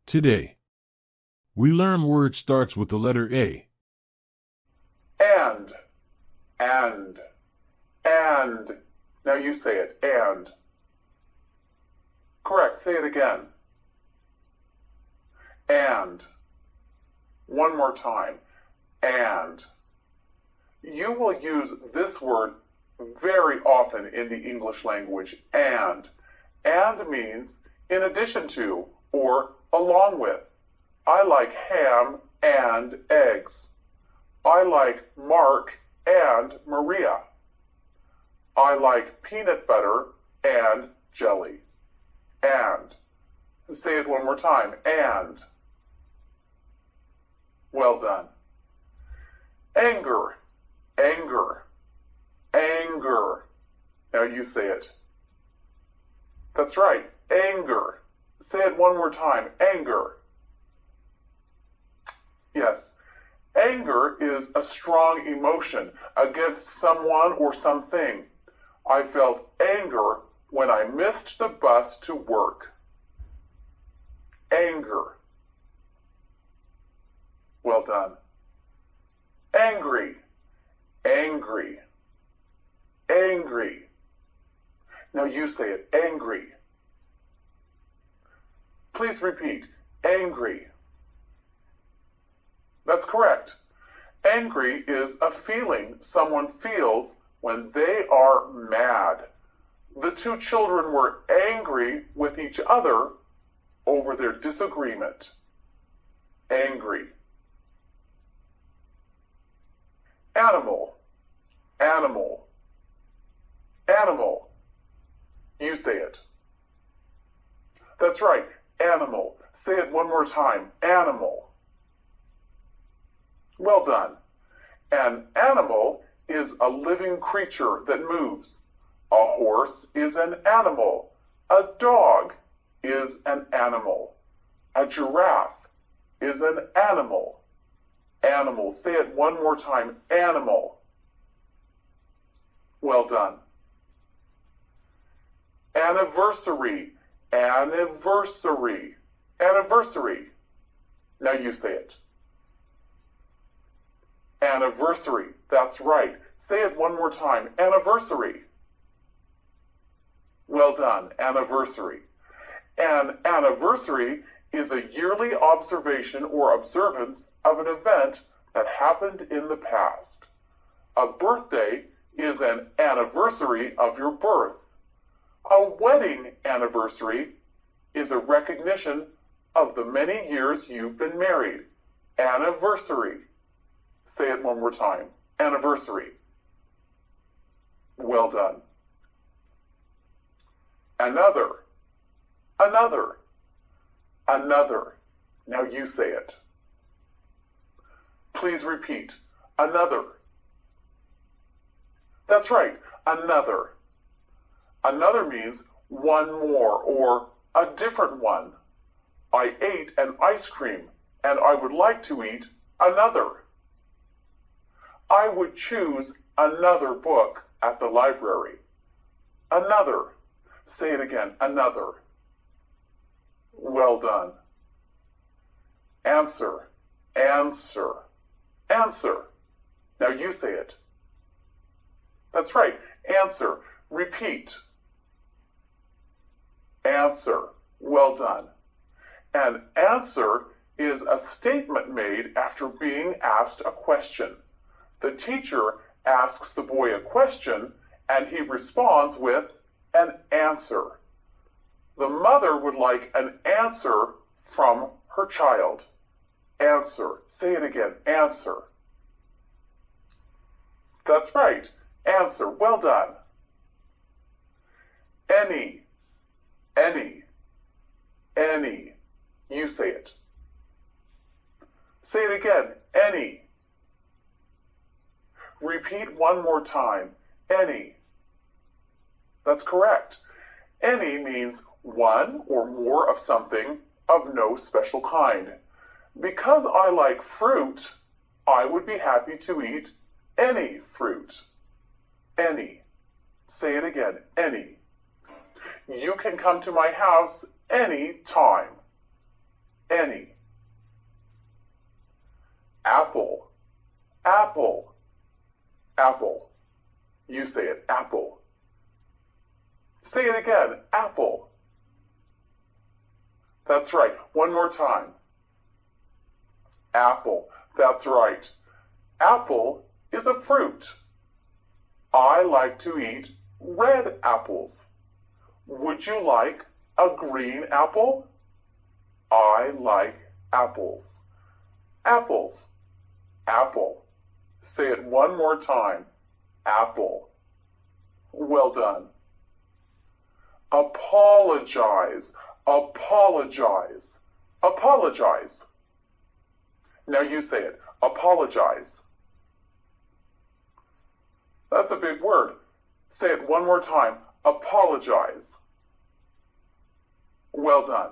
Today, we learn word starts with the letter A. And. Now you say it, and. Correct, say it again. And. One more time. And. You will use this word very often in the English language, and. And means in addition to or along with. I like ham and eggs. I like Mark and Maria. I like peanut butter and jelly. And. Say it one more time. And. Well done. Anger. Now you say it. That's right. Anger. Say it one more time. Anger. Yes. Anger is a strong emotion against someone or something. I felt anger when I missed the bus to work. Anger. Well done. Angry. Now you say it. Angry. Please repeat. Angry. That's correct. Angry is a feeling someone feels when they are mad. The two children were angry with each other over their disagreement. Angry. Animal. You say it. That's right. Animal. Say it one more time. Animal. Well done. An animal is a living creature that moves. A horse is an animal. A dog is an animal. A giraffe is an animal. Animal. Say it one more time. Animal. Well done. Anniversary. Now you say it. Anniversary. That's right. Say it one more time. Anniversary. Well done. Anniversary. An anniversary is a yearly observation or observance of an event that happened in the past. A birthday is an anniversary of your birth. A wedding anniversary is a recognition of the many years you've been married. Anniversary. Say it one more time. Anniversary. Well done. Another. Now you say it. Please repeat. Another. That's right. Another. Another means one more or a different one. I ate an ice cream and I would like to eat another. I would choose another book at the library. Another. Say it again. Another. Well done. Answer. Now you say it. That's right. Answer. Repeat. Answer. Well done. An answer is a statement made after being asked a question. The teacher asks the boy a question and he responds with an answer. The mother would like an answer from her child. Answer. Say it again. Answer. That's right. Answer. Well done. Any. You say it. Say it again. Any. Repeat one more time. Any. That's correct. Any means one or more of something of no special kind. Because I like fruit, I would be happy to eat any fruit. Any. Say it again. Any. You can come to my house any time. Any. Apple, apple, apple. You say it, apple. Say it again, apple. That's right. One more time. Apple. That's right. Apple is a fruit. I like to eat red apples. Would you like a green apple? I like apples. Apples. Apple. Say it one more time. Apple. Well done. Apologize. Apologize. Apologize. Now you say it. Apologize. That's a big word. Say it one more time. Apologize. Well done.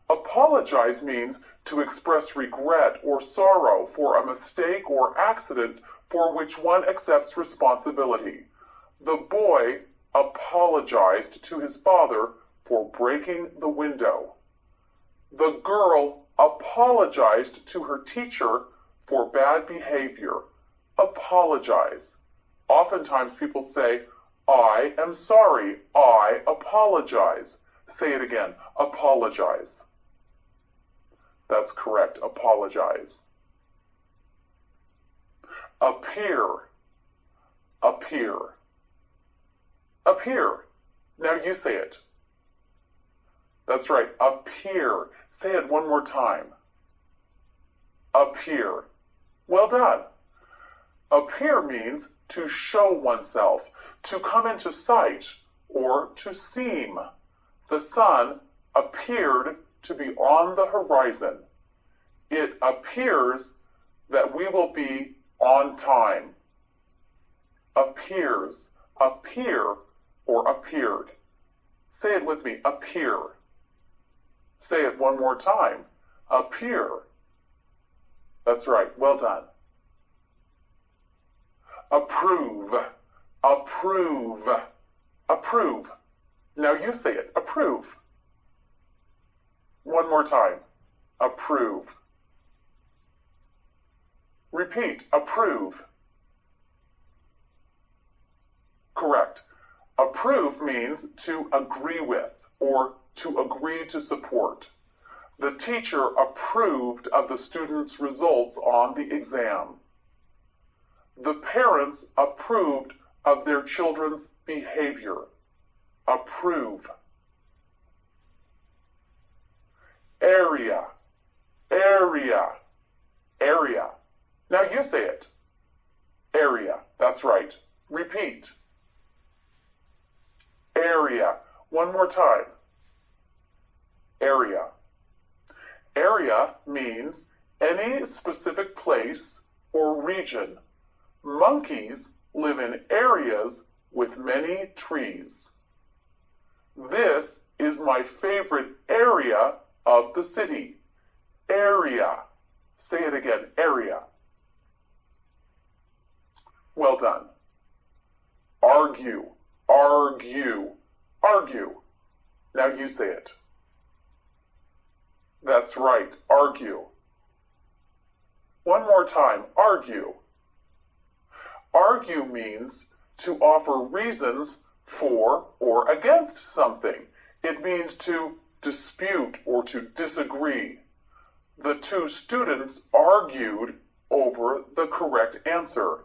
Apologize means to express regret or sorrow for a mistake or accident for which one accepts responsibility. The boy apologized to his father for breaking the window. The girl apologized to her teacher for bad behavior. Apologize. Oftentimes people say, I am sorry. I apologize. Say it again. Apologize. That's correct. Apologize. Appear. Appear. Appear. Now you say it. That's right. Appear. Say it one more time. Appear. Well done. Appear means to show oneself, to come into sight, or to seem. The sun appeared to be on the horizon. It appears that we will be on time. Appears. Appear or appeared. Say it with me. Appear. Say it one more time. Appear. That's right. Well done. Approve. Approve. Approve. Now you say it. Approve. One more time. Approve. Repeat. Approve. Correct. Approve means to agree with or to agree to support. The teacher approved of the students' results on the exam. The parents approved of their children's behavior. Approve. Area. Area. Area. Now you say it. Area. That's right. Repeat. Area. One more time. Area. Area means any specific place or region. Monkeys live in areas with many trees. This is my favorite area of the city. Area. Say it again. Area. Well done. Argue. Argue. Argue. Now you say it. That's right. Argue. One more time. Argue. Argue means to offer reasons for or against something. It means to dispute or to disagree. The two students argued over the correct answer.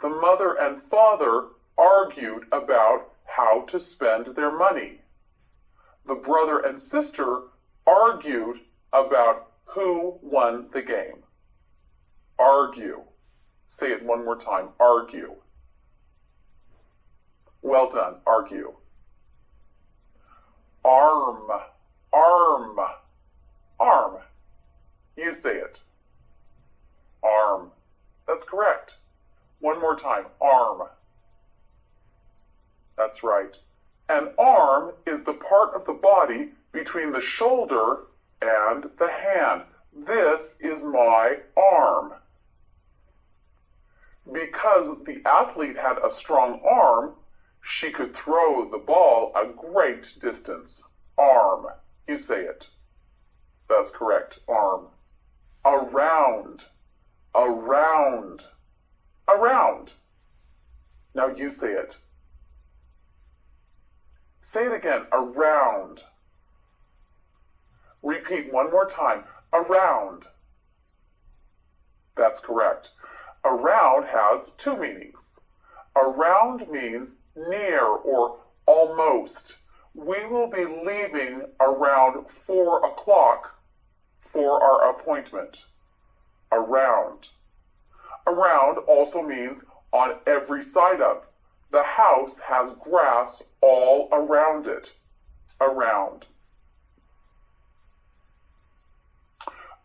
The mother and father argued about how to spend their money. The brother and sister argued about who won the game. Argue. Say it one more time. Argue. Well done. Argue. Arm. Arm. Arm. You say it. Arm. That's correct. One more time. Arm. That's right. An arm is the part of the body between the shoulder and the hand. This is my arm. Because the athlete had a strong arm, she could throw the ball a great distance. Arm. You say it. That's correct. Arm. Around. Around. Around. Now you say it. Say it again. Around. Repeat one more time. Around. That's correct. Around has two meanings. Around means near or almost. We will be leaving around 4 o'clock for our appointment. Around. Around also means on every side of. The house has grass all around it. Around.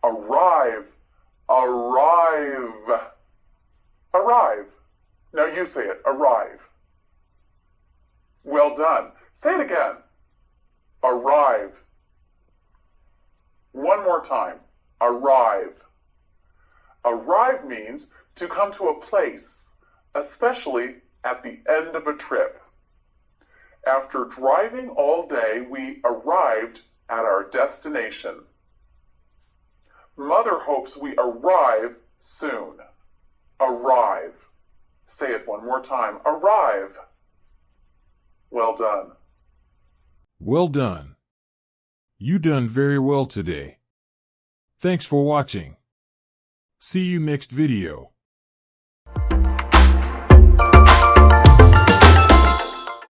Arrive. Arrive. Arrive. Now you say it. Arrive. Well done. Say it again. Arrive. One more time. Arrive. Arrive means to come to a place, especially at the end of a trip. After driving all day, we arrived at our destination. Mother hopes we arrive soon. Arrive. Say it one more time. Arrive. Well done. Well done. You done very well today. Thanks for watching. See you next video.